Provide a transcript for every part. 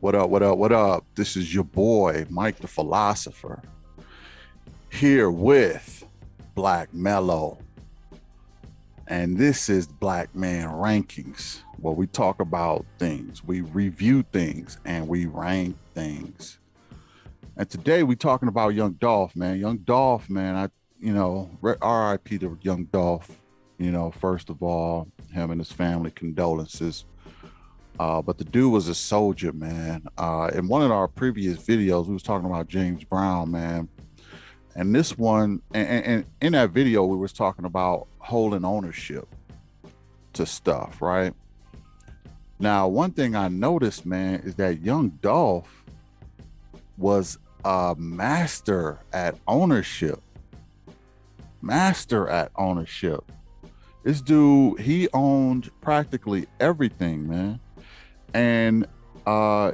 What up? What up? What up? This is your boy, Mike the Philosopher, here with Black Mellow. And this is Black Man Rankings, where we talk about things, we review things, and we rank things. And today we're talking about Young Dolph, man. Young Dolph, man, RIP to Young Dolph. First of all, him and his family, condolences. But the dude was a soldier, man. In one of our previous videos, we was talking about James Brown, man. And this one, and in that video, we was talking about holding ownership to stuff, right? Now, one thing I noticed, man, is that Young Dolph was a master at ownership. Master at ownership. This dude, he owned practically everything, man. And I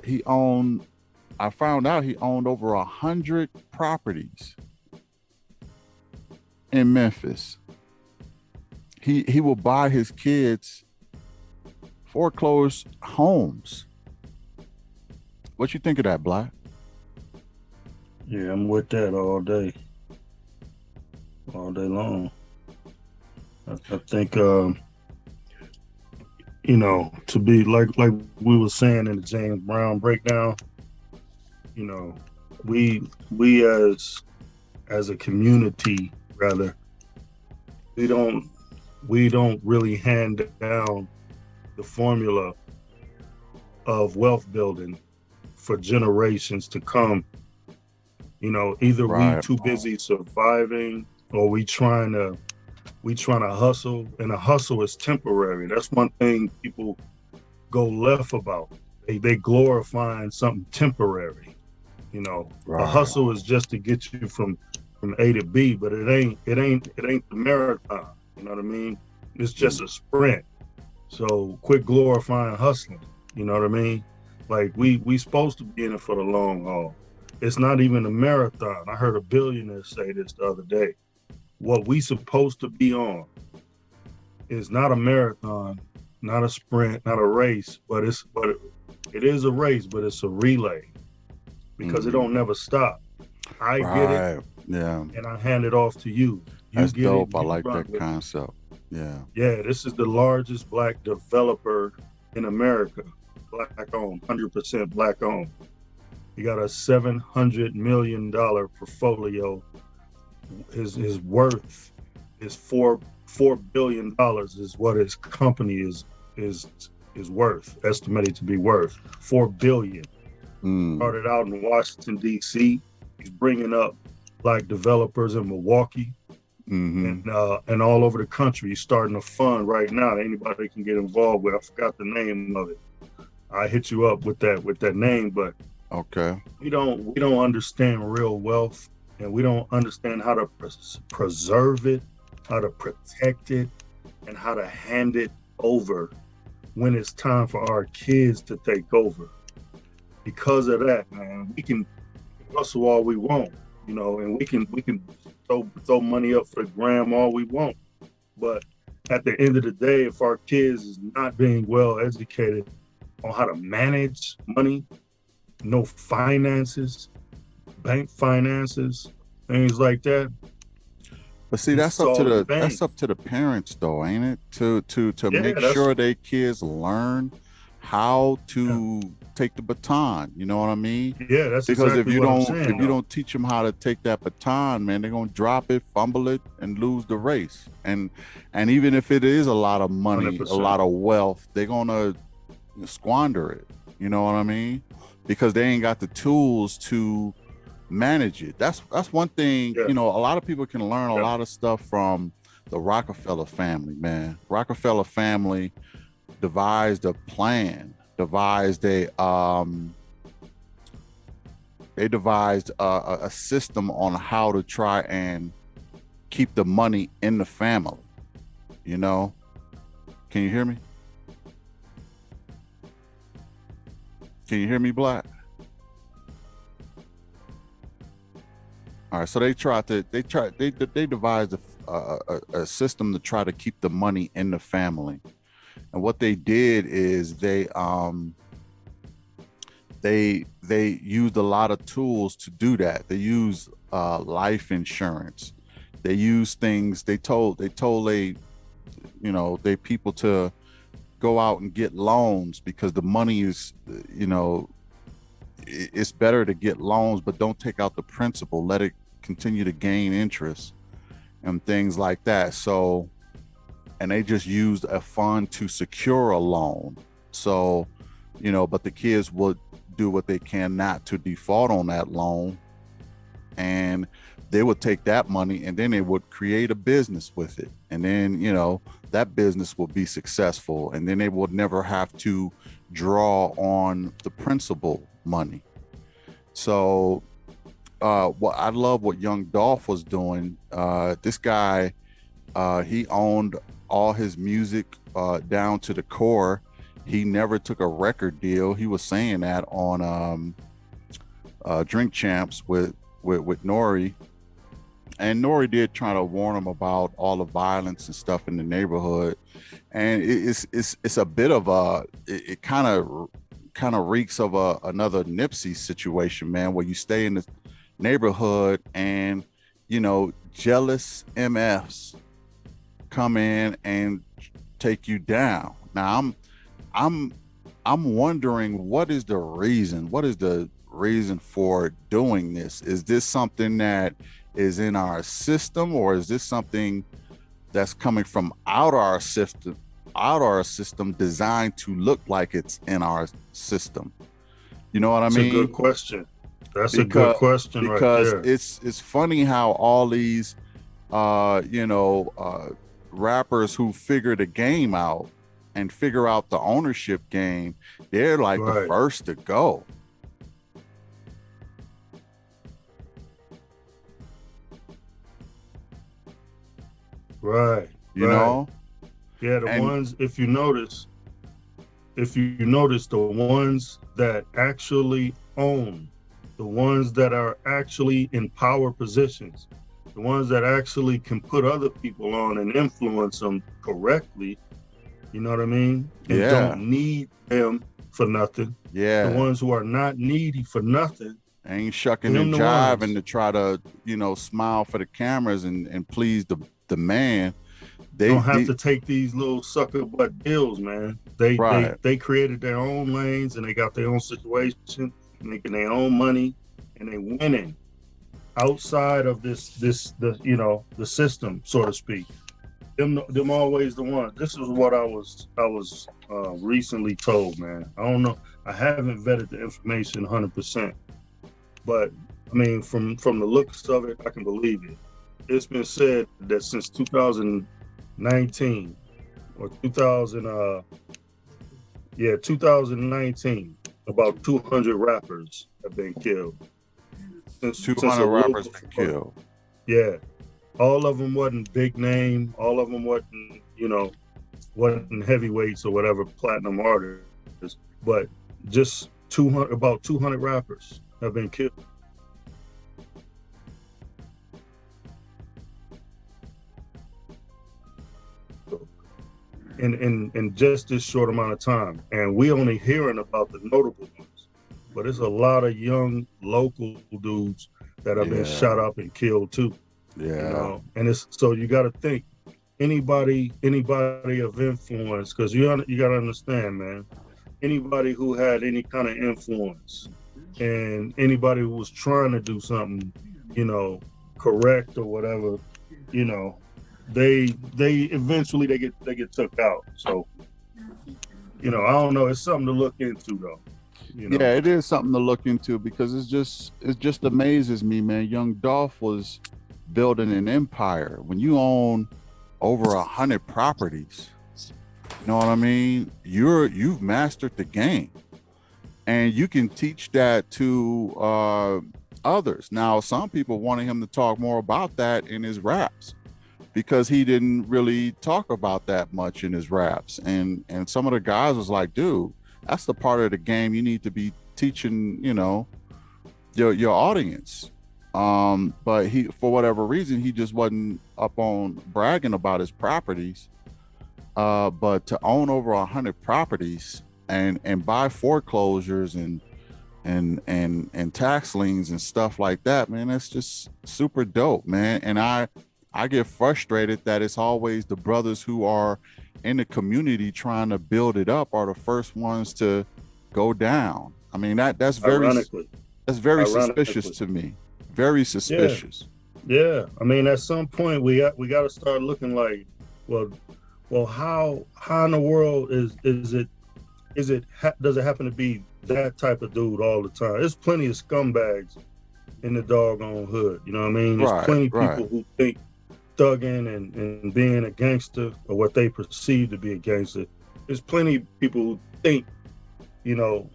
found out he owned over 100 properties in Memphis. He will buy his kids foreclosed homes. What you think of that, Black? Yeah, I'm with that all day long. I think, to be like we were saying in the James Brown breakdown, we as a community, rather, we don't really hand down the formula of wealth building for generations to come. Either Right. we too busy surviving, or we trying to hustle, and a hustle is temporary. That's one thing people go left about. They glorifying something temporary. Right. A hustle is just to get you from A to B, but it ain't the marathon. You know what I mean? It's just a sprint. So quit glorifying hustling. You know what I mean? Like we supposed to be in it for the long haul. It's not even a marathon. I heard a billionaire say this the other day. What we supposed to be on is not a marathon, not a sprint, not a race, but it is a race, but it's a relay, because it don't never stop. I get it, yeah, and I hand it off to you. That's get dope. it, I you like run that with it. concept. Yeah, this is the largest Black developer in America. Black owned, 100% Black owned. He got a $700 million portfolio. His worth is $4 billion is what his company is worth, estimated to be worth $4 billion. Started out in Washington, D.C. He's bringing up Black developers in Milwaukee and all over the country. He's starting a fund right now that anybody can get involved with. I forgot the name of it. I hit you up with that name, but okay. We don't understand real wealth, and we don't understand how to preserve it, how to protect it, and how to hand it over when it's time for our kids to take over. Because of that, man, we can hustle all we want, and we can throw money up for the gram all we want. But at the end of the day, if our kids is not being well educated on how to manage money, no finances, bank finances, things like that. But see, that's up to the parents, though, ain't it? To make sure their kids learn how to take the baton. You know what I mean? Yeah, that's because exactly if you don't teach them how to take that baton, man, they're gonna drop it, fumble it, and lose the race. And even if it is a lot of money, 100%. a lot of wealth, they're gonna squander it. You know what I mean? Because they ain't got the tools to manage it. That's one thing. A lot of people can learn a lot of stuff from the Rockefeller family, man. Rockefeller family devised a plan, devised a system on how to try and keep the money in the family. Can you hear me? Can you hear me, Black? All right, so they devised a system to try to keep the money in the family. And what they did is they used a lot of tools to do that. They use life insurance. They use things. They they people to go out and get loans because the money is, it's better to get loans, but don't take out the principal. Let it continue to gain interest and things like that. So, and they just used a fund to secure a loan. So, but the kids would do what they can not to default on that loan, and they would take that money and then they would create a business with it, and then that business will be successful, and then they would never have to draw on the principal money. So what I love what young Dolph was doing. This guy, he owned all his music down to the core. He never took a record deal. He was saying that on Drink Champs with Nori. And Nori did try to warn him about all the violence and stuff in the neighborhood. And it's a bit of it kind of reeks of another Nipsey situation, man, where you stay in the neighborhood and jealous MFs come in and take you down. Now I'm wondering what is the reason for doing this? Is this something that is in our system, or is this something that's coming from out our system designed to look like it's in our system? You know what I mean? That's a good question. That's a good question right there. Because it's funny how all these rappers who figure the game out and figure out the ownership game, they're like the first to go. Right. You know? Yeah, ones, if you notice the ones that actually own, the ones that are actually in power positions, the ones that actually can put other people on and influence them correctly, you know what I mean? And don't need them for nothing. Yeah. The ones who are not needy for nothing. Ain't shucking and jiving to try to, smile for the cameras and please the man. They don't have to take these little sucker butt deals, man. They created their own lanes and they got their own situation, making their own money, and they winning outside of the system, so to speak. Them always the ones. This is what I was recently told, man. I don't know. I haven't vetted the information 100%, but I mean, from the looks of it, I can believe it. It's been said that since 2019 or 2019, about 200 rappers have been killed. Since 200 rappers been killed. Yeah. All of them wasn't big name. All of them wasn't heavyweights or whatever, platinum artists. But just about 200 rappers have been killed. In just this short amount of time. And we only hearing about the notable ones. But it's a lot of young local dudes that have been shot up and killed too. Yeah. And it's so you got to think anybody of influence, because you got to understand, man, anybody who had any kind of influence and anybody who was trying to do something, correct or whatever, they eventually they get took out. So I don't know, it's something to look into though. Yeah, it is something to look into, because it just amazes me, man. Young Dolph was building an empire. When you own over 100 properties, you know what I mean? You've mastered the game, and you can teach that to others. Now, some people wanted him to talk more about that in his raps, because he didn't really talk about that much in his raps. And some of the guys was like, dude, that's the part of the game you need to be teaching, your audience. But he, for whatever reason, he just wasn't up on bragging about his properties. But to own over 100 properties and buy foreclosures and and tax liens and stuff like that, man. That's just super dope, man. And I get frustrated that it's always the brothers who are in the community trying to build it up are the first ones to go down. I mean, Ironically, that's very suspicious ironically, to me. Very yeah, suspicious. yeah. I mean, at some point we got to start looking like, well, how in the world does it happen to be that type of dude all the time? There's plenty of scumbags in the doggone hood. You know what I mean? There's Right, plenty of right. people who think thugging and being a gangster or what they perceive to be a gangster. There's plenty of people who think,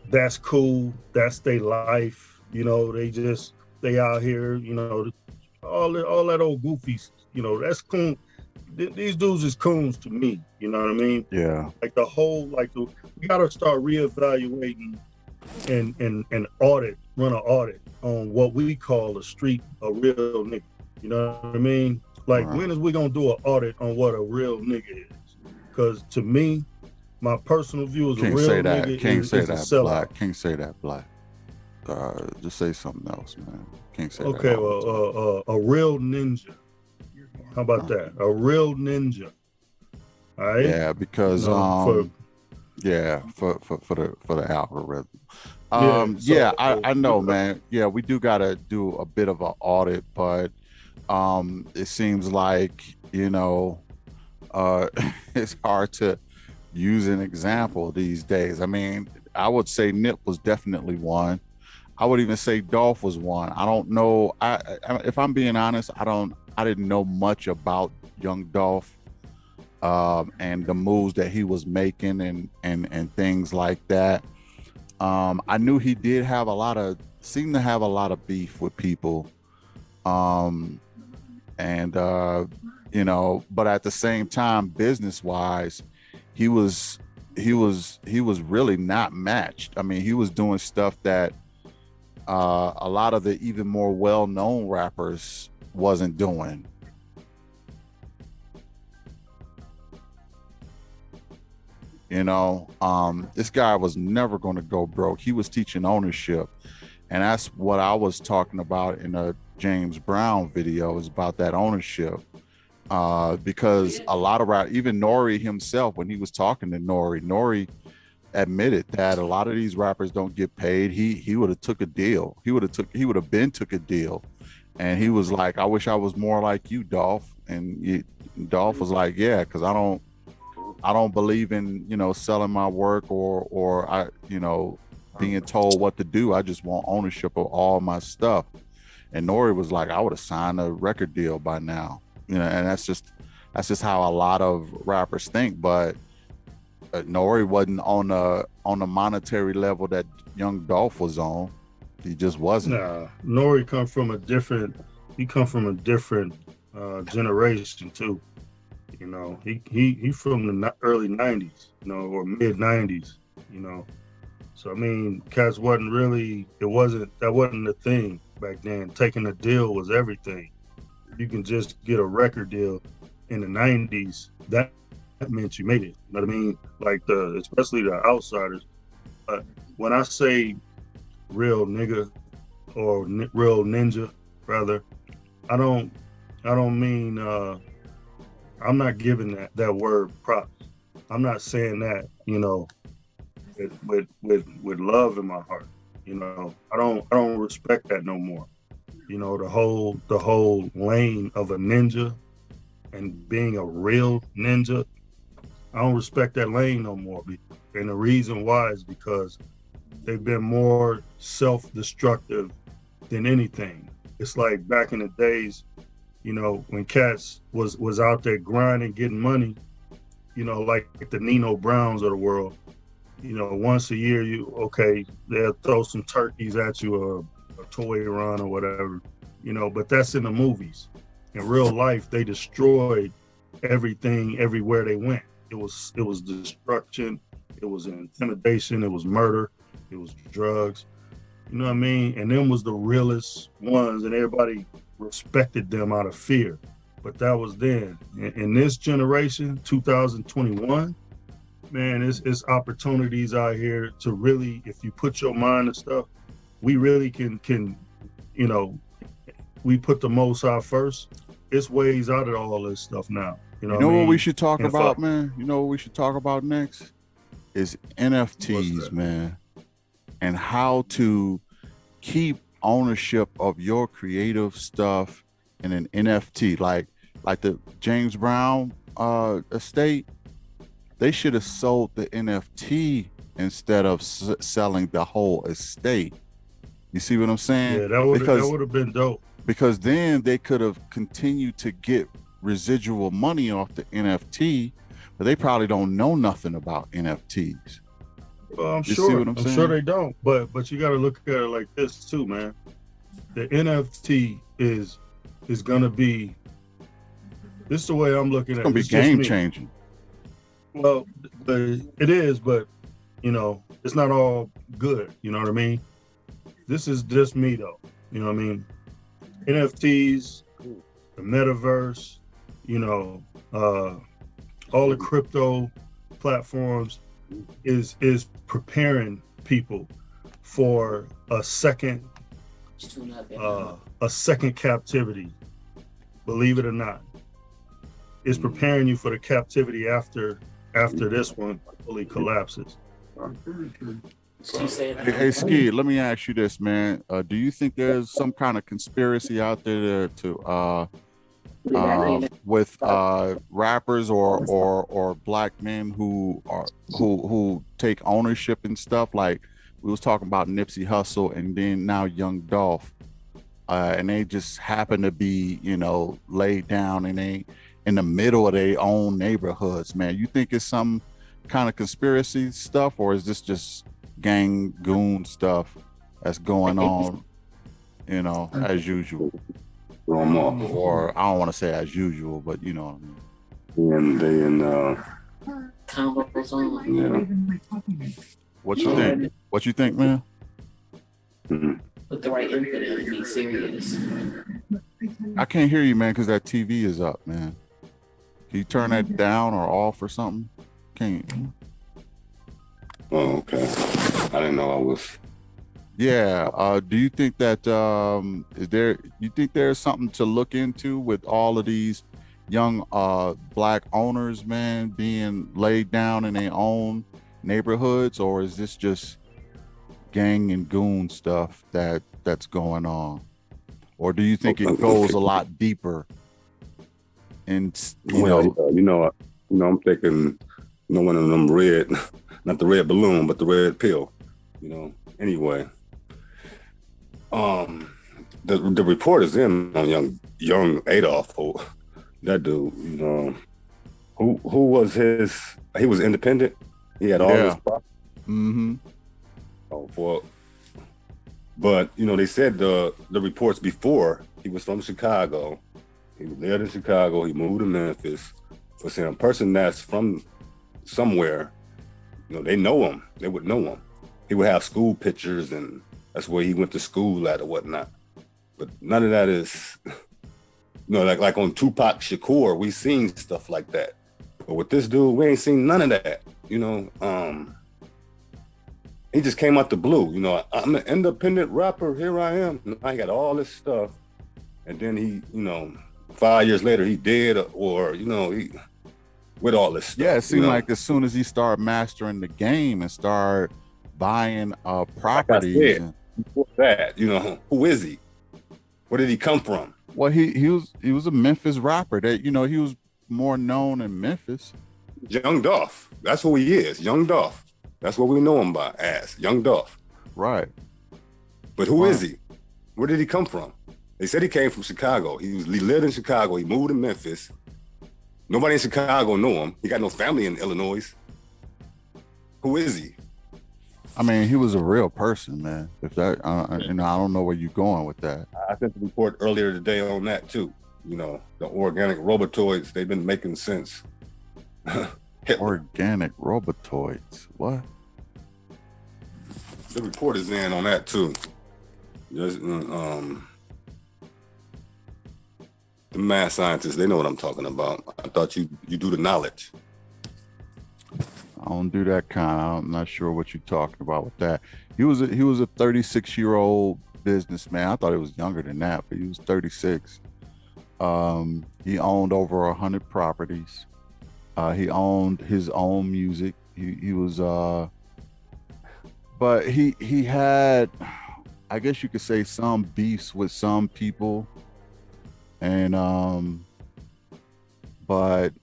that's cool, that's their life. They out here, all that old goofies. That's cool. These dudes is coons to me. You know what I mean? Yeah. Like we gotta start reevaluating and run an audit on what we call a real nigga. You know what I mean? Like, Right. when is we gonna do an audit on what a real nigga is? Because to me, my personal view is a Can't say real that. nigga Can't say is a that, sellout. Black. Can't say that, Black. Just say something else, man. Can't say that Okay, all the time. well, a real ninja. How about that? A real ninja. All right. Yeah, because For yeah, for the algorithm. yeah. Yeah, So I know, man. Yeah, we do gotta do a bit of an audit, but it seems like, it's hard to use an example these days. I mean, I would say Nip was definitely one. I would even say Dolph was one. I don't know. If I'm being honest, I didn't know much about young Dolph, and the moves that he was making and things like that. I knew he seemed to have a lot of beef with people. Um, and but at the same time, business wise, he was he was really not matched. I mean, he was doing stuff that a lot of the even more well-known rappers wasn't doing. This guy was never going to go broke. He was teaching ownership, and that's what I was talking about in a James Brown video, is about that ownership. Because a lot of even Nori himself, when he was talking to Nori admitted that a lot of these rappers don't get paid. He would have took a deal. He would have been took a deal, and he was like, "I wish I was more like you, Dolph." And Dolph was like, "Yeah, because I don't believe in selling my work or I being told what to do. I just want ownership of all my stuff." And Nori was like, "I would have signed a record deal by now." And that's just how a lot of rappers think. But Nori wasn't on the monetary level that young Dolph was on. He just wasn't. nah, Nori come from a different. He come from a different generation too. He from the early '90s, or mid '90s. You know, so I mean, cats wasn't really. That wasn't the thing back then. Taking a deal was everything. You can just get a record deal in the '90s. That meant you made it. You know what I mean? Like especially the outsiders. But when I say real nigga or real ninja, rather, I don't I don't mean I'm not giving that word props. I'm not saying that, with love in my heart. I don't respect that no more. The whole lane of a ninja and being a real ninja, I don't respect that lane no more. And the reason why is because they've been more self-destructive than anything. It's like back in the days, when cats was out there grinding, getting money, like the Nino Browns of the world. Once a year, they'll throw some turkeys at you, or a toy run or whatever, but that's in the movies. In real life, they destroyed everything everywhere they went. It was destruction, it was intimidation, it was murder, it was drugs. You know what I mean? And them was the realest ones, and everybody respected them out of fear. But that was then. In this generation, 2021, man, it's opportunities out here to really, if you put your mind to stuff, we really can, you know, we put the most out first. It's ways out of all this stuff now. You know You what I know what we mean? should talk And about, man? You know what we should talk about next? Is what's NFTs, that? man, and how to keep ownership of your creative stuff in an NFT, like the James Brown estate. They should have sold the NFT instead of selling the whole estate. You see what I'm saying? Yeah, that Because would have been dope. then they could have continued to get residual money off the NFT, but they probably don't know nothing about NFTs. Well, You see what I'm I'm sure saying? they don't. But you got to look at it like this too, man. The NFT is gonna be. This is the way I'm looking It's at gonna it. be It's just game me. changing. Well, but it is, but you know, it's not all good. You know what I mean? This is just me though. You know what I mean? NFTs, the metaverse, you know, all the crypto platforms is preparing people for a second captivity. Believe it or not, it's preparing you for the captivity after this one fully collapses. Hey, Ski, let me ask you this, man. Do you think there's some kind of conspiracy out there with rappers or black men who take ownership and stuff? Like we was talking about Nipsey Hussle and then now Young Dolph, and they just happen to be, you know, laid down and they in the middle of their own neighborhoods, man. You think it's some kind of conspiracy stuff, or is this just gang goon stuff that's going on, you know, as usual? Or I don't want to say as usual, but you know what I mean. And they in Combos on. yeah. What you think? What you think, man? Mhm. With the right input, it would be serious. I can't hear you, man, because that TV is up, man. Can you turn that down or off or something? Can't. Oh, okay. I didn't know I was. Yeah. Do you think that you think there's something to look into with all of these young black owners, man, being laid down in their own neighborhoods, or is this just gang and goon stuff that's going on? Or do you think it goes a lot deeper? And I'm thinking, one of them red, not the red balloon, but the red pill. Anyway, the report is in on young Adolph, that dude. Who was his? He was independent. He had all his property. Mm-hmm. Oh, well, but they said the reports before, he was from Chicago. He lived in Chicago. He moved to Memphis. For saying a person that's from somewhere, they know him. They would know him. He would have school pictures, and that's where he went to school at or whatnot. But none of that is, like on Tupac Shakur, we seen stuff like that. But with this dude, we ain't seen none of that. He just came out the blue. I'm an independent rapper. Here I am. I got all this stuff, and then he, 5 years later, he dead, or he with all this stuff. Yeah, it seemed like as soon as he started mastering the game and started buying properties, like before that, who is he? Where did he come from? Well, he was a Memphis rapper. That he was more known in Memphis. Young Dolph. That's who he is. Young Dolph. That's what we know him by as Young Dolph. Right. But who is he? Where did he come from? They said he came from Chicago. He lived in Chicago. He moved to Memphis. Nobody in Chicago knew him. He got no family in Illinois. Who is he? I mean, he was a real person, man. If that, I don't know where you're going with that. I sent the report earlier today on that too. The organic robotoids, they've been making sense. Organic robotoids. What? The report is in on that too. Just, the mad scientists, they know what I'm talking about. I thought you do the knowledge. I don't do that kind. I'm not sure what you're talking about with that. He was a 36-year-old businessman. I thought he was younger than that, but he was 36. He owned over 100 properties. He owned his own music. He was but he had, I guess you could say, some beefs with some people, and but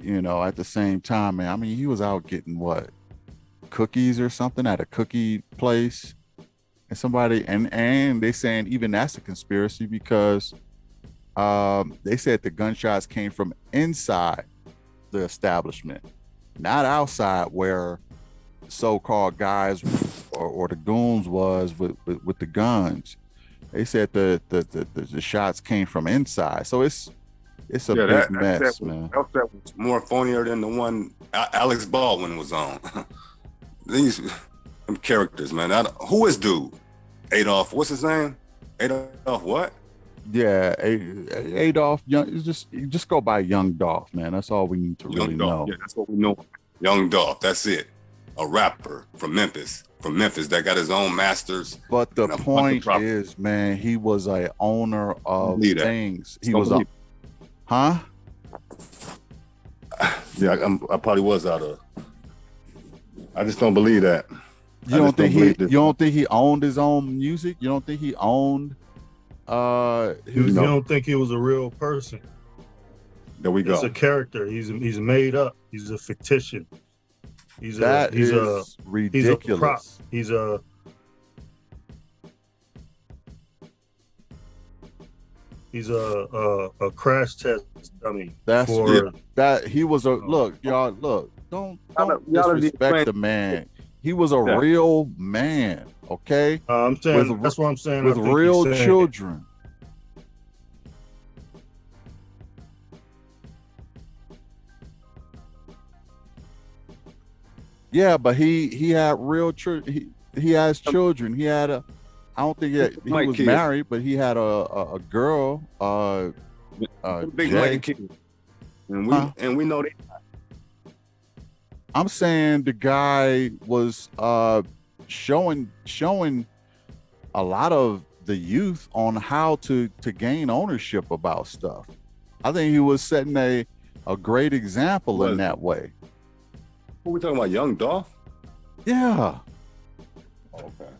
at the same time, man, I mean, he was out getting what, cookies or something at a cookie place, and somebody, and they saying even that's a conspiracy because they said the gunshots came from inside the establishment, not outside where so-called guys or the goons was with the guns. They said the shots came from inside, so it's a big mess, man. That was more phonier than the one Alex Baldwin was on. These them characters, man. Who is dude? Adolf, what's his name? Adolf what? Yeah, Adolf Young. You just go by Young Dolph, man. That's all we need to really know. Yeah, that's what we know. Young Dolph. That's it. A rapper from Memphis that got his own masters. But the point is, man, he was a owner of things. He was a, huh? Yeah, I probably was out of. I just don't believe that. You don't think he owned his own music? You don't think he owned? You don't think he was a real person? There we go. He's a character. He's made up. He's a fictitious. He's ridiculous. He's a prop. He's a crash test dummy. That he was a look, y'all. Look, don't disrespect the man. He was a real man. Okay, I'm saying that's what I'm saying. With real children. Yeah, but he had real children. He has children. He had a. I don't think he was married, but he had a girl. Big white kid, and we know that. I'm saying the guy was showing a lot of the youth on how to gain ownership about stuff. I think he was setting a great example in that way. Who we talking about? Young Dolph? Yeah. Okay.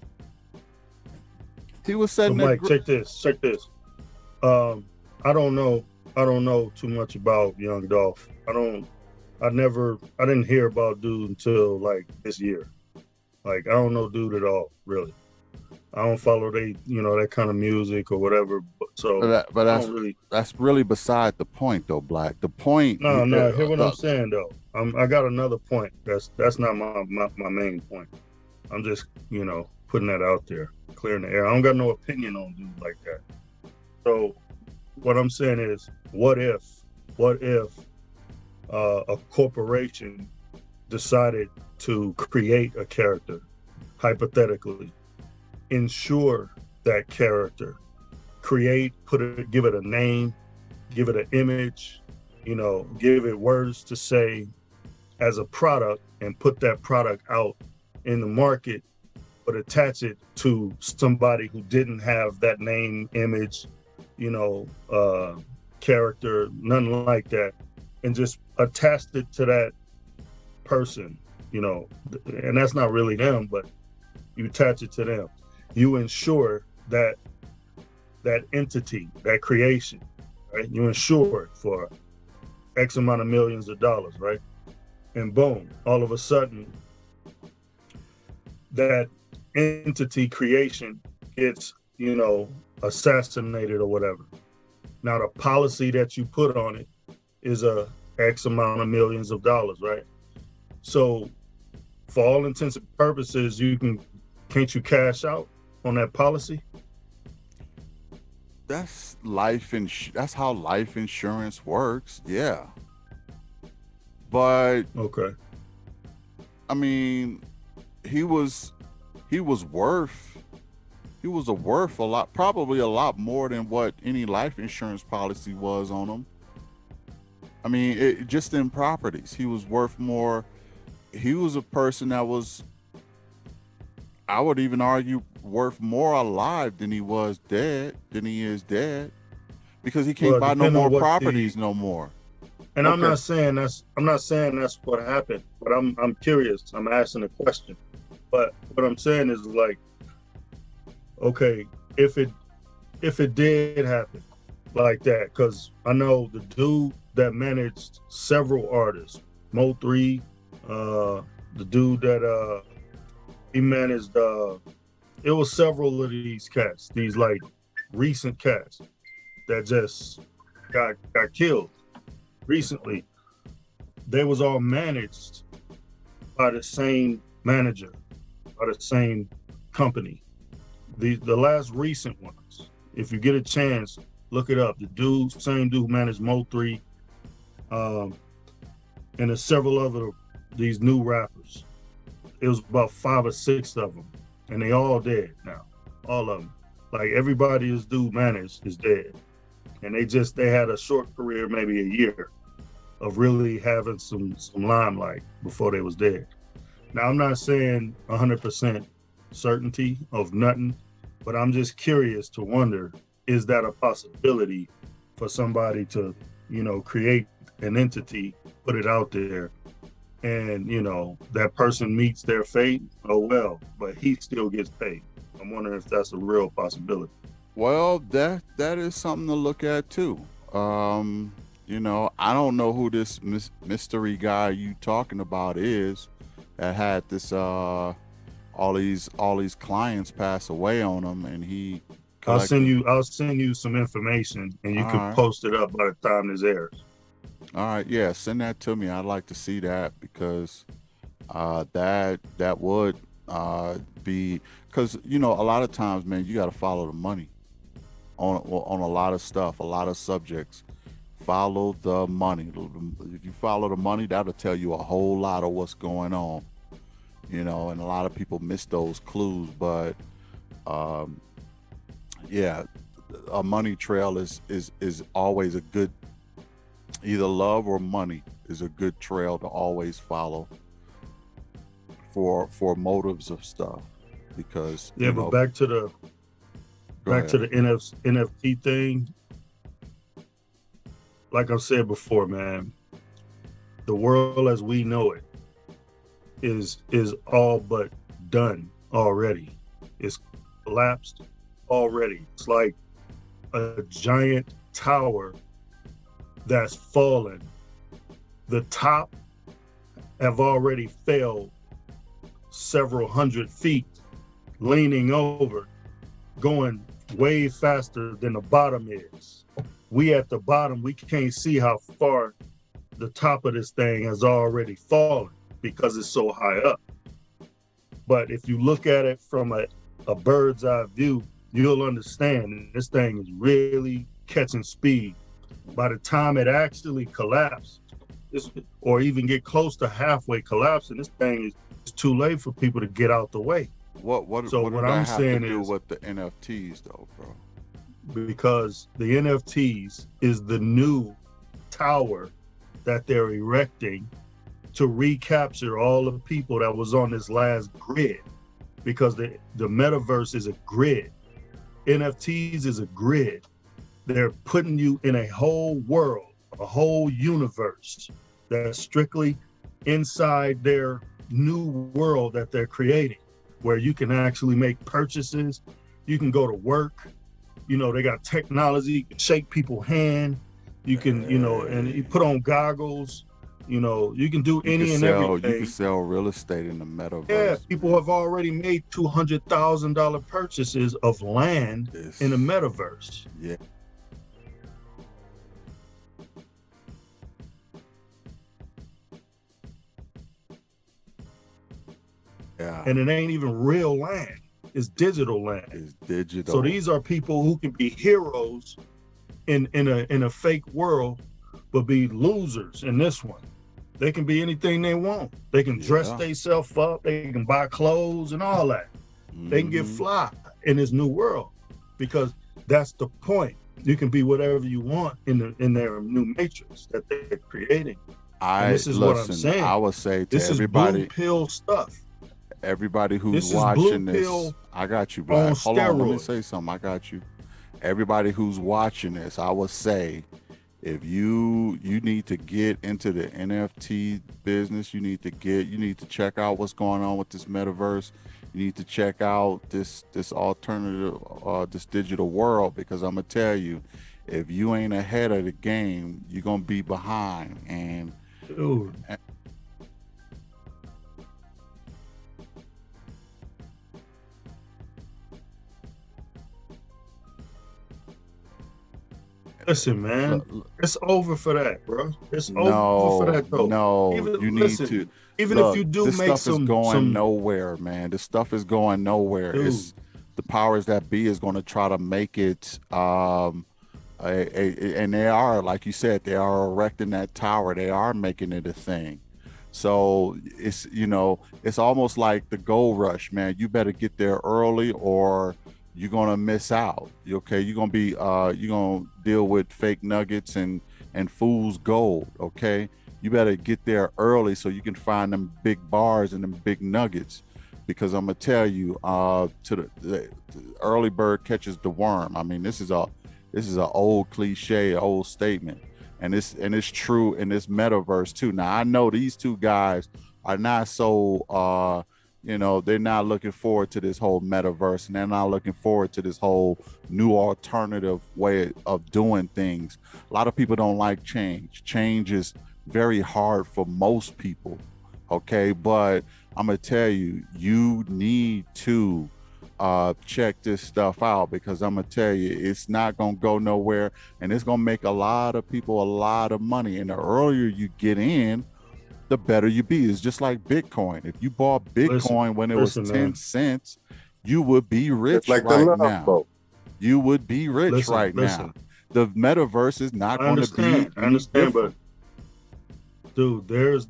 He was setting. Mike, check this. I don't know too much about Young Dolph. I didn't hear about dude until like this year. Like I don't know dude at all, really. I don't follow that kind of music or whatever. That's really beside the point, though, Black. The point. No. Hear what I'm saying, though. I got another point. That's not my main point. I'm just putting that out there, clearing the air. I don't got no opinion on dudes like that. So what I'm saying is, what if a corporation decided to create a character, hypothetically, insure that character, give it a name, give it an image, give it words to say as a product, and put that product out in the market, but attach it to somebody who didn't have that name, image, character, nothing like that, and just attached it to that person, and that's not really them, but you attach it to them. You insure that entity, that creation, right? You insure it for X amount of millions of dollars, right? And boom, all of a sudden, that entity creation gets, assassinated or whatever. Now the policy that you put on it is a X amount of millions of dollars, right? So for all intents and purposes, can't you cash out on that policy? That's that's how life insurance works. Yeah. But okay. I mean, he was worth a lot, probably a lot more than what any life insurance policy was on him. I mean, just in properties, he was worth more he was a person that was, I would even argue, worth more alive than he was dead, than he is dead, because he can't Well, buy no depending on more what properties no more. and Okay. I'm not saying that's what happened, but I'm curious. I'm asking a question. But what I'm saying is like, okay, if it did happen like that, because I know the dude that managed several artists, Mo3, the dude that he managed it was several of these cats, these like recent cats that just got killed recently. They was all managed by the same manager, by the same company. The last recent ones, if you get a chance, look it up. The same dude who managed Mo3, and there's several other these new rappers. It was about 5 or 6 of them, and they all dead now. All of them, like everybody this dude managed is dead, and they had a short career, maybe a year, of really having some limelight before they was dead. Now I'm not saying 100% certainty of nothing, but I'm just curious to wonder, is that a possibility for somebody to, create an entity, put it out there, and that person meets their fate? Oh well, but he still gets paid. I'm wondering if that's a real possibility. Well, that is something to look at too. I don't know who this mystery guy you talking about is that had this all these clients pass away on him, and he collected. I'll send you some information, and you All can right. post it up by the time this airs. All right, yeah, send that to me. I'd like to see that, because that would be, because a lot of times, man, you got to follow the money on a lot of stuff, a lot of subjects. Follow the money. If you follow the money, that'll tell you a whole lot of what's going on. And a lot of people miss those clues, but yeah, a money trail is always a good, either love or money is a good trail to always follow for motives of stuff, because But back to the NFT thing. Like I said before, man, the world as we know it is all but done already. It's collapsed already. It's like a giant tower that's fallen. The top have already fell several hundred feet, leaning over, going way faster than the bottom is. We at the bottom, we can't see how far the top of this thing has already fallen because it's so high up. But if you look at it from a bird's eye view, you'll understand this thing is really catching speed. By the time it actually collapses, or even get close to halfway collapsing, this thing is too late for people to get out the way. What So what what did I'm that have to saying do is, with the NFTs though, bro? because the NFTs is the new tower that they're erecting to recapture all the people that was on this last grid, because the metaverse is a grid. NFTs is a grid. They're putting you in a whole world, a whole universe that's strictly inside their new world that they're creating, where you can actually make purchases, you can go to work, they got technology, you can shake people's hand, you can, and you put on goggles, you can do any and everything. You can sell real estate in the metaverse. Yeah, people have already made $200,000 purchases of land in the metaverse. Yeah. Yeah. And it ain't even real land. It's digital land. It's digital. So these are people who can be heroes in a fake world, but be losers in this one. They can be anything they want. They can dress themselves up. They can buy clothes and all that. Mm-hmm. They can get fly in this new world, because that's the point. You can be whatever you want in their new matrix that they're creating. And this is what I'm listen. saying. I would say to This is blue pill stuff. everybody who's This is blue watching this, pill I got you, on Black. Hold on, let me steroids. say something. I got you. Everybody who's watching this, I would say, if you need to get into the NFT business, you need to check out what's going on with this metaverse. You need to check out this alternative, this digital world, because I'm gonna tell you, if you ain't ahead of the game, you're gonna be behind. And Dude, listen, man, it's over for that, bro. It's over for that, though. no, Even you need to even look. if you do This make stuff is going nowhere, man. This stuff is going nowhere. dude, It's the powers that be is going to try to make it. And they are, like you said, they are erecting that tower. They are making it a thing. So it's it's almost like the gold rush, man. You better get there early, or you're gonna miss out. Okay, you're gonna be you're gonna deal with fake nuggets and fool's gold. Okay, you better get there early so you can find them big bars and them big nuggets, because I'm gonna tell you, to the early bird catches the worm. I mean, this is an old cliche, old statement, and it's true in this metaverse too. Now I know these two guys are not so they're not looking forward to this whole metaverse, and they're not looking forward to this whole new alternative way of doing things. A lot of people don't like change. Change is very hard for most people. Okay, but I'm gonna tell you, you need to check this stuff out, because I'm gonna tell you, it's not gonna go nowhere, and it's gonna make a lot of people a lot of money. And the earlier you get in, the better you be. It's just like Bitcoin. If you bought Bitcoin when it was 10 man. cents, you would be rich It's like the right love now. boat. You would be rich right now. The metaverse is not going to be any different. But dude, there's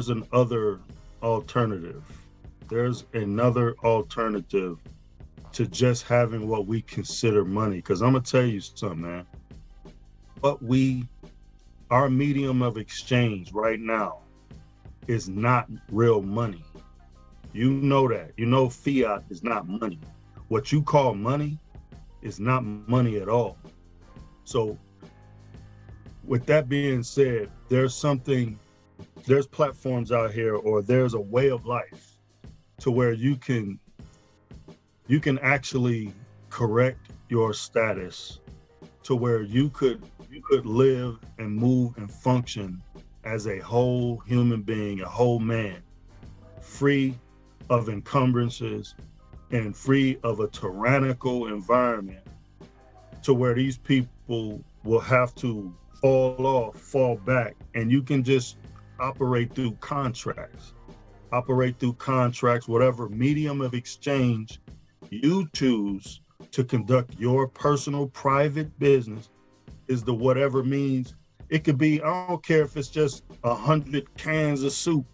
an other alternative. There's another alternative to just having what we consider money. Because I'm gonna tell you something, man. Our medium of exchange right now is not real money. You know that. You know fiat is not money. What you call money is not money at all. So with that being said, there's platforms out here, or there's a way of life to where you can actually correct your status to where you could live and move and function as a whole human being, a whole man, free of encumbrances and free of a tyrannical environment, to where these people will have to fall back, and you can just operate through contracts, whatever medium of exchange you choose to conduct your personal private business is the whatever means. It could be, I don't care if it's just 100 cans of soup,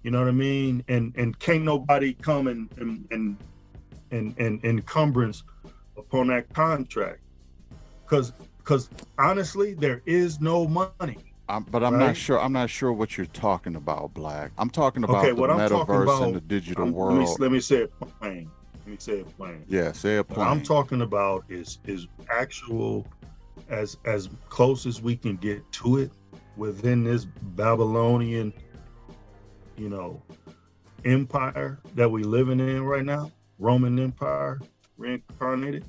you know what I mean? And can't nobody come and encumbrance upon that contract. Cause honestly, there is no money. But I'm not sure. I'm not sure what you're talking about, Black. I'm talking about the metaverse and the digital world. Let me say it plain. Yeah, say it plain. What I'm talking about is actual, as close as we can get to it within this Babylonian, empire that we living in right now, Roman Empire reincarnated.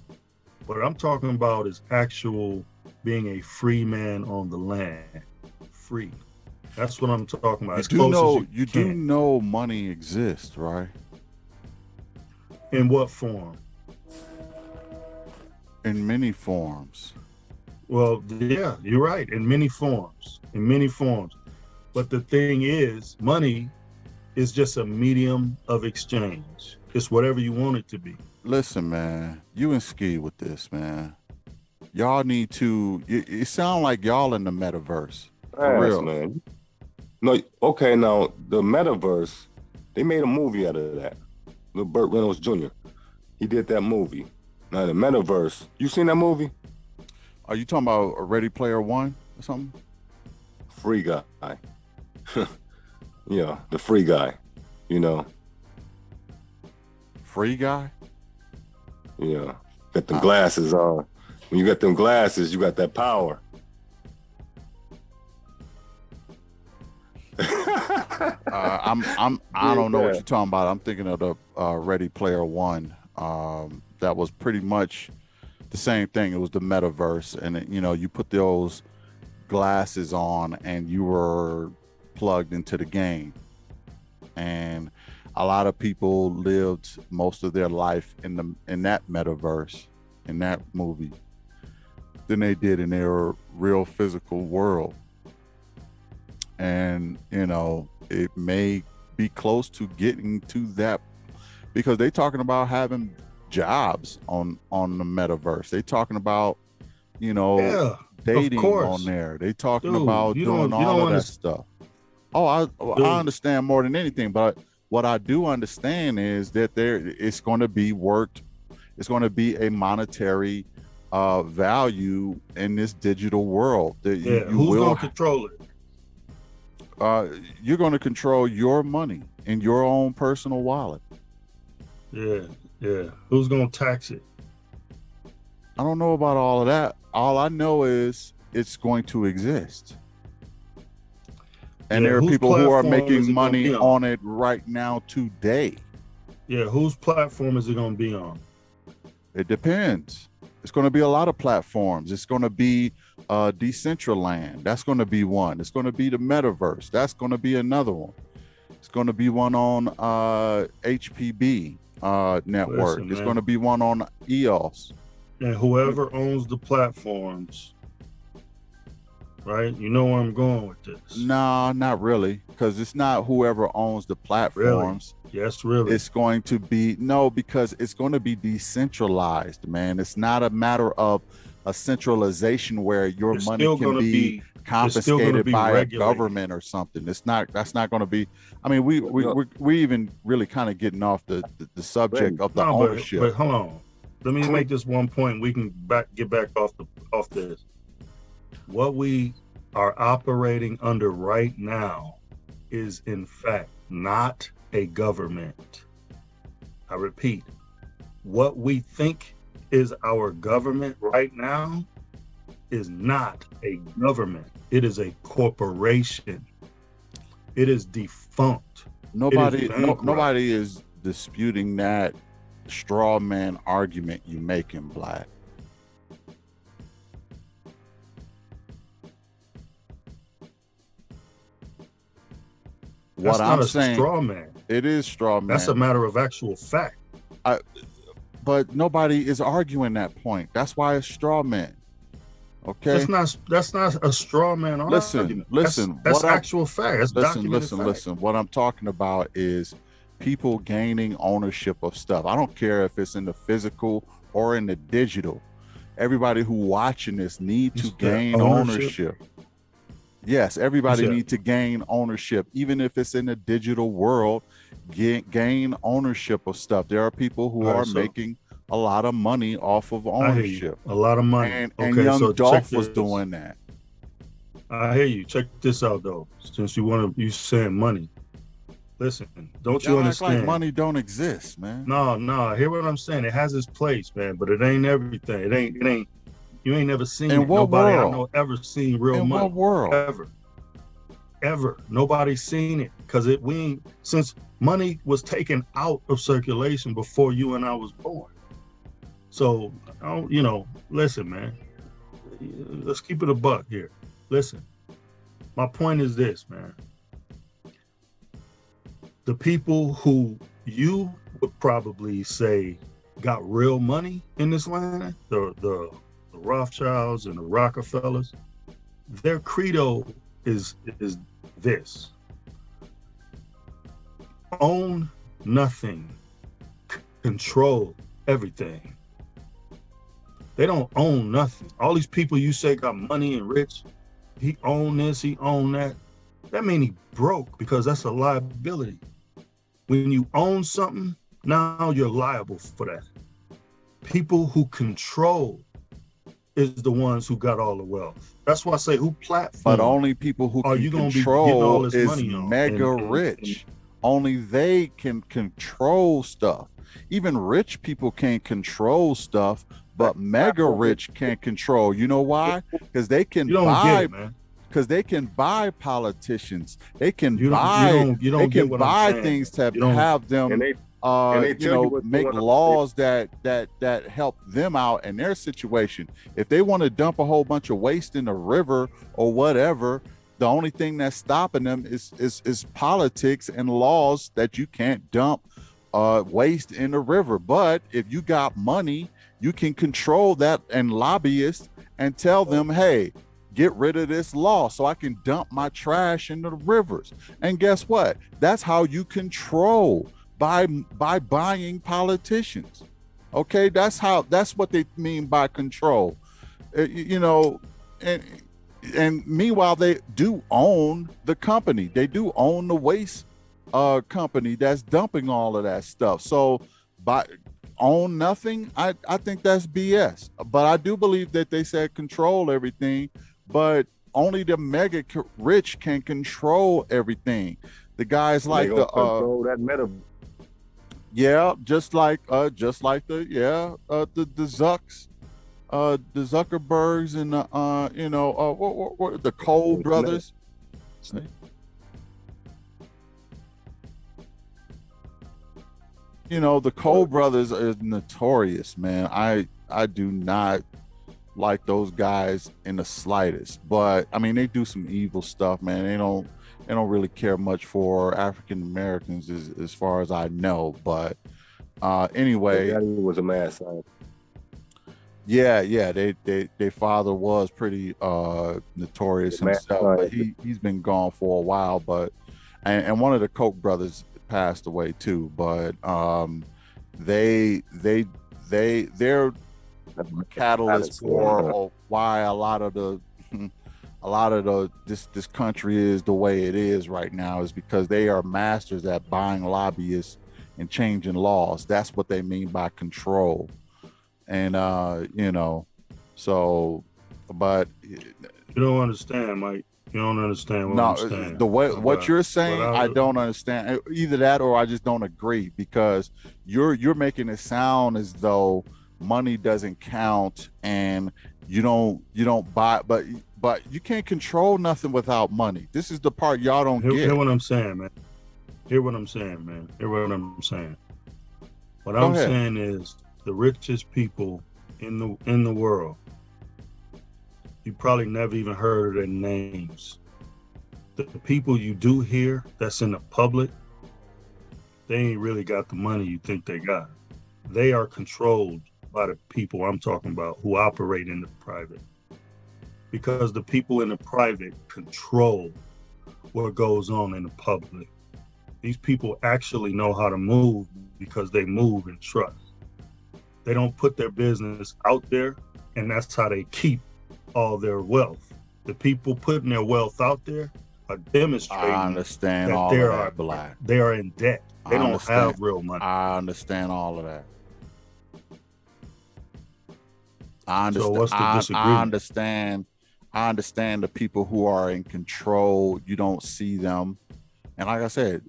What I'm talking about is actual being a free man on the land. Free. That's what I'm talking about. You do know money exists, right? In what form? In many forms. Well, yeah, you're right. In many forms. But the thing is, money is just a medium of exchange. It's whatever you want it to be. Listen, man, you and Ski with this, man. Y'all need to. It sound like y'all in the metaverse. For real, man. No, okay. Now the metaverse, they made a movie out of that. Little Burt Reynolds Jr. He did that movie. Now the metaverse, you seen that movie? Are you talking about a Ready Player One or something? free guy. Yeah, the free guy. You know. Free guy? Yeah. Got them glasses on. When you got them glasses, you got that power. I don't know what you're talking about. I'm thinking of the Ready Player One. That was pretty much the same thing. It was the metaverse, and it, you put those glasses on, and you were plugged into the game. And a lot of people lived most of their life in that metaverse, in that movie, than they did in their real physical world. And it may be close to getting to that, because they're talking about having jobs on the metaverse. They talking about dating on there. They talking about doing all of that stuff. Oh, I understand more than anything, but what I do understand is that it's going to be worked. It's going to be a monetary value in this digital world. Who's going to control it? You're going to control your money in your own personal wallet. Yeah. Who's going to tax it? I don't know about all of that. All I know is it's going to exist. And there are people who are making money on it right now today. Yeah, whose platform is it going to be on? It depends. It's going to be a lot of platforms. It's going to be Decentraland. That's going to be one. It's going to be the metaverse. That's going to be another one. It's going to be one on HPB network. It's going to be one on EOS. And whoever owns the platforms, right? You know where I'm going with this. No, not really, because it's not whoever owns the platforms. Really? Yes, really. It's going to be, because it's going to be decentralized, man. It's not a matter of a centralization where your money can be confiscated by a government or something. That's not going to be. I mean, we even really kind of getting off the subject of the ownership. But hold on, let me make this one point. We can get back off this. What we are operating under right now is, in fact, not a government. I repeat, what we think is our government right now is not a government. It is a corporation. It is defunct. Nobody is disputing that straw man argument you make in Black. That's not a straw man. It is straw man. That's a matter of actual fact. But nobody is arguing that point. That's why it's straw man. Okay. That's not a straw man argument. Listen. That's actual fact. That's documented fact. Listen. What I'm talking about is people gaining ownership of stuff. I don't care if it's in the physical or in the digital. Everybody who watching this need to gain ownership. Yes, everybody needs to gain ownership, even if it's in the digital world. Gain ownership of stuff. There are people who are making a lot of money off of ownership. A lot of money. And young Dolph was doing that. I hear you. Check this out, though. Since you saying money, listen. Don't you understand? Like money don't exist, man. No. Hear what I'm saying? It has its place, man, but it ain't everything. It ain't. You ain't never seen it. Nobody I know ever seen real money. In what world? Ever. Nobody's seen it, because since money was taken out of circulation before you and I was born. So, listen, man. Let's keep it a buck here. Listen, my point is this, man. The people who you would probably say got real money in this land, the Rothschilds and the Rockefellers, their credo is this: own nothing, control everything. They don't own nothing. All these people you say got money and rich, he own this, he own that. That mean he broke, because that's a liability. When you own something, now you're liable for that. People who control is the ones who got all the wealth. That's why I say, who platform? But only people who are can you gonna be getting all control this is money on? mega rich. Only they can control stuff. Even rich people can't control stuff, but mega rich can't control. You know why? Because they can You don't get buy. it, man. Because they can buy politicians. They can You don't buy. get They can what I'm buy saying. things to You don't- have them. And they You tell you know, what's make going on. laws that help them out in their situation. If they want to dump a whole bunch of waste in the river or whatever, the only thing that's stopping them is politics and laws that you can't dump waste in the river. But if you got money, you can control that and lobbyists and tell them, hey, get rid of this law so I can dump my trash into the rivers. And guess what? That's how you control, by buying politicians. Okay, that's what they mean by control. You know, and meanwhile they do own the company. They do own the waste company that's dumping all of that stuff. So by own nothing, I think that's BS. But I do believe that they said control everything, but only the mega rich can control everything. The guys like the control that meta. yeah, just like the Zucks, the Zuckerbergs and what the Cole brothers. You know, the Cole brothers are notorious, man. I do not like those guys in the slightest. But I mean, they do some evil stuff, man. They don't really care much for African Americans as far as I know. But anyway, Daddy was a mad scientist. Yeah, their father was pretty notorious himself, but he's been gone for a while. But and one of the Koch brothers passed away too. But they're catalyst for why a lot of this country is the way it is right now, is because they are masters at buying lobbyists and changing laws. That's what they mean by control. And so, but you don't understand, Mike. You don't understand what I'm saying. The way what you're saying, I don't understand. Either that or I just don't agree, because you're making it sound as though money doesn't count and you don't buy, but you can't control nothing without money. This is the part y'all don't get. Hear what I'm saying, man. What I'm saying is, the richest people in the world, you probably never even heard of their names. The people you do hear that's in the public, they ain't really got the money you think they got. They are controlled by the people I'm talking about who operate in the private. Because the people in the private control what goes on in the public. These people actually know how to move because they move in trust. They don't put their business out there, and that's how they keep all their wealth. The people putting their wealth out there are demonstrating I understand that all of that, Black. They are in debt. They don't have real money. I understand all of that. I understand. So what's the disagreement? I understand the people who are in control. You don't see them, and like I said,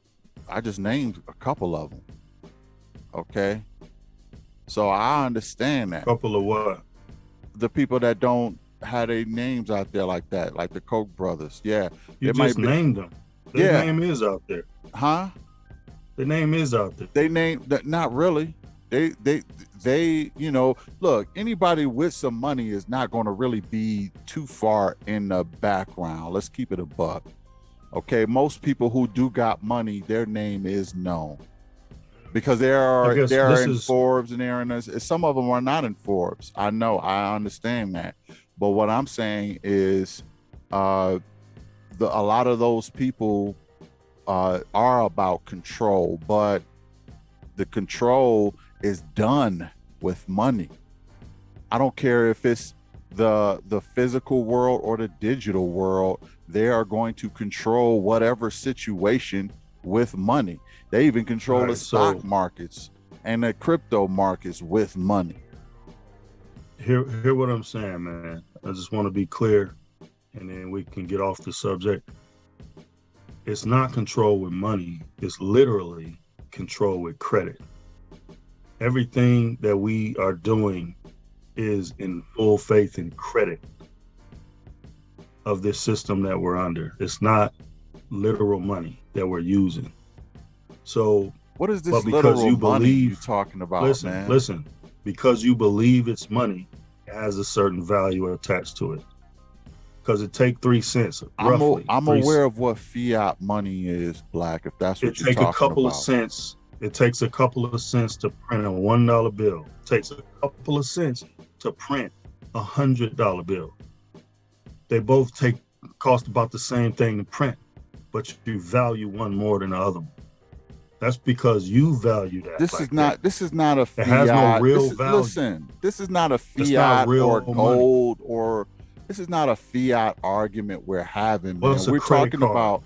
I just named a couple of them. Okay. So I understand that. Couple of what? The people that don't have their names out there like that, like the Koch brothers. Yeah. You just named them. Their name is out there. Huh? The name is out there. They named that, not really. They, look, anybody with some money is not going to really be too far in the background. Let's keep it a buck. Okay. Most people who do got money, their name is known. Because they're in Forbes, and they're in some of them are not in Forbes. I know, I understand that. But what I'm saying is a lot of those people are about control, but the control is done with money. I don't care if it's the physical world or the digital world. They are going to control whatever situation with money. They even control the stock markets and the crypto markets with money. Hear what I'm saying, man. I just want to be clear, and then we can get off the subject. It's not control with money. It's literally control with credit. Everything that we are doing is in full faith and credit of this system that we're under. It's not literal money that we're using. So, What is this but because literal you money you believe, talking about, listen, man? listen, because you believe it's money, it has a certain value attached to it. Because it take 3 cents, roughly. I'm aware of what fiat money is, Black, if that's what It you're take a talking couple of about. cents. It takes a couple of cents to print a $1 bill. It takes a couple of cents to print a $100 bill. They both cost about the same thing to print, but you value one more than the other one. That's because you value that. This like is not. that. This is not a fiat. It has no real value. Listen, this is not a It's not fiat real or money. gold or. This is not a fiat argument we're having, man. What's a We're credit talking card? about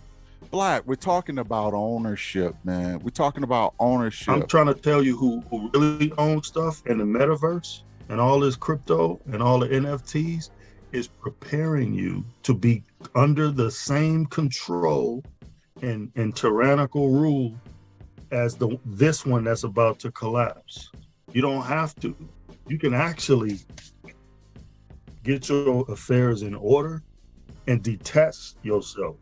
Black. We're talking about ownership, man. We're talking about ownership. I'm trying to tell you who really owns stuff in the metaverse and all this crypto and all the NFTs is preparing you to be under the same control and tyrannical rule as this one that's about to collapse. You don't have to. You can actually get your affairs in order and detach yourself.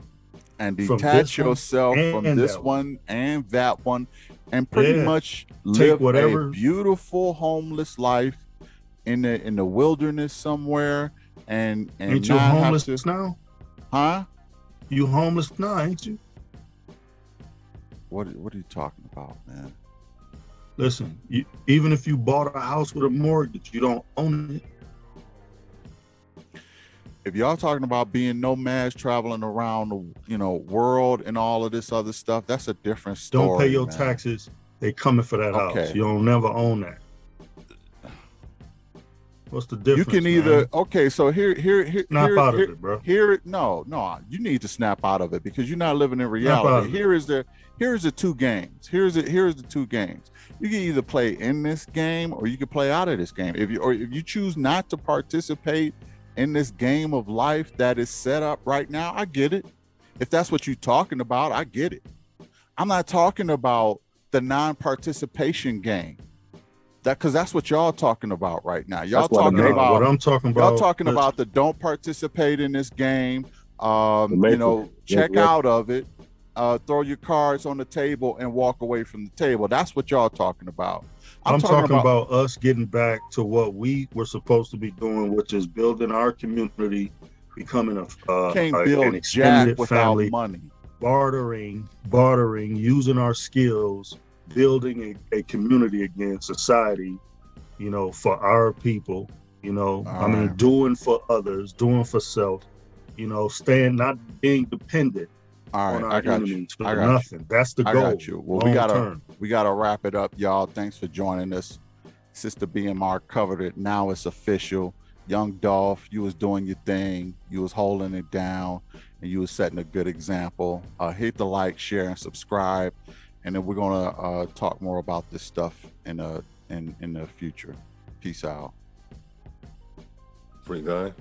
And detach yourself from this one and that one, and pretty much live a beautiful homeless life in the wilderness somewhere. And ain't you homeless now? Huh? You homeless now, ain't you? What are you talking about, man? Listen, even if you bought a house with a mortgage, you don't own it. If y'all talking about being nomads, traveling around the world and all of this other stuff, that's a different story. Don't pay your taxes. They coming for that house. You don't never own that. What's the difference? You can either man? Okay, so here snap out of it, bro. No, you need to snap out of it because you're not living in reality. Here's the two games. Here's the two games. You can either play in this game or you can play out of this game. If you choose not to participate in this game of life that is set up right now, I get it. If that's what you're talking about, I get it. I'm not talking about the non-participation game. Because that's what y'all talking about right now. Y'all talking about what I'm talking about. Y'all talking about the don't participate in this game. Check out of it. Throw your cards on the table and walk away from the table. That's what y'all talking about. I'm talking about us getting back to what we were supposed to be doing, which is building our community, becoming an extended family, money, bartering, using our skills, building a community again, society, for our people, doing for others, doing for self, not being dependent on our enemies for nothing. That's the goal. I got you. Well, we gotta wrap it up, y'all. Thanks for joining us. Sister BMR covered it. Now it's official. Young Dolph, you was doing your thing. You was holding it down, and you was setting a good example. Hit the like, share, and subscribe. And then we're gonna talk more about this stuff in the future. Peace out. Free guy.